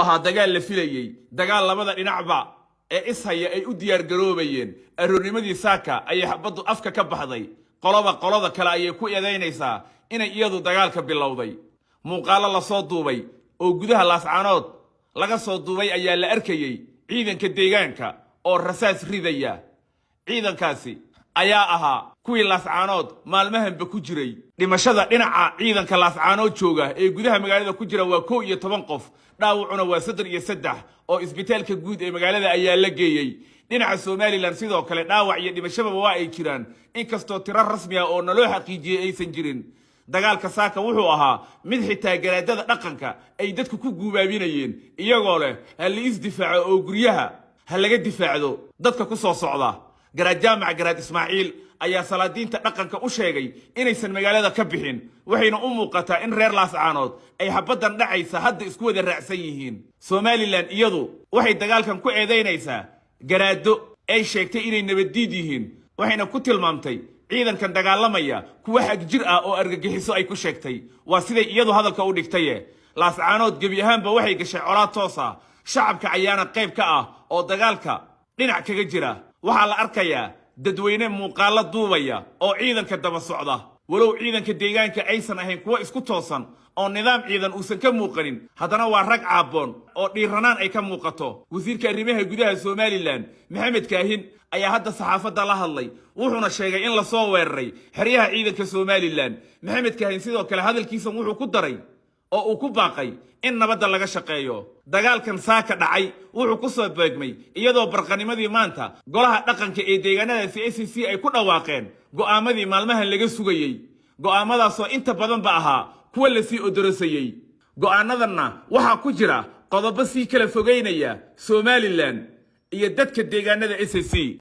ahaa dagaal la filayay dagaal labada dhinacba ee ishaya ay u diyaar garoobayeen aroornimadii saaka ayay xabaddu afka ka baxday qolada kale ayay ku eedaynaysaa inay iyadu dagaalka bilowday muuqaalo la soo duubay oo gudaha laascaanood laga soo duubay ayaa la arkayay ciidanka deegaanka oo rasaas ridaya ciidankaasi ayaa ahaa kuwii laascaanood maalmahanba ku jiray dhimashada dhinaca ciidanka laascaanood jooga ee gudaha magaalada ku jira waa 11 qof dhaawacuna waa 3 oo isbitaalka guud ee magaalada ayaa la geeyay dhinaca Soomaaliland sidoo kale dhaawac iyo dhimashaba waa ay jiraan inkastoo tiro rasmi ah oo naloo xaqiijiyay aysan jirin dagaalka saaka wuxuu ahaa mid xitaa garaadada dhaqanka ay dadku ku guubaabinayeen iyagoo leh hal isdifaaco oo guryaha hal laga difaacdo dadka ku soo socda garaad jaamac garaad Ismaaciil ayaa salaadiinta dhaqanka u sheegay inaysan magaalada ka bixin waxayna u muuqataa in reer laascaanood ay xabadan dhacaysa hadda isku wada raacsan yihiin Soomaaliland iyadu waxay dagaalkan ku eedeynaysaa garaado ay sheegtay inay nabadiid yihiin waxayna ku tilmaamtay ciidankan dagaalamaya kuwa xaq jir ah oo argagixiso ay ku sheegtay waa siday iyadu hadalka u dhigtay laascaanood gabi ahaanba waxay gashay colaad toos ah shacabka ayaana qayb ka ah oo dagaalka dhinac kaga jira waxaa la arkayaa dadweyne muuqaalo duubaya oo ciidanka daba socda walow ciidanka deegaanka aysan ahayn kuwa isku toosan oo nidaam ciidan uusan ka muuqanin haddana waa rag caaboon oo dhiiranaan ay ka muuqato wasiirka arrimaha gudaha Soomaaliland Maxamed Kaahin ayaa hadda saxaafadda la hadlay wuxuuna sheegay in la soo weeraray xeryaha ciidanka Soomaaliland Maxamed Kaahin sidoo kale hadalkiisa wuxuu ku daray oo uu ku baaqay in nabadda laga shaqeeyo dagaalkan saaka dhacay wuxuu ku soo beegmay iyadoo barqanimadii maanta golaha dhaqanka ee deegaanada CCC ay ku dhawaaqeen go'aamadii maalmahan laga sugayay go'aamadaasoo inta badan ba ahaa kuwa la sii odorosayay go'aanadanna waxa ku jira qodobo sii kala fogeynaya Soomaaliland iyo dadka deegaanada SSC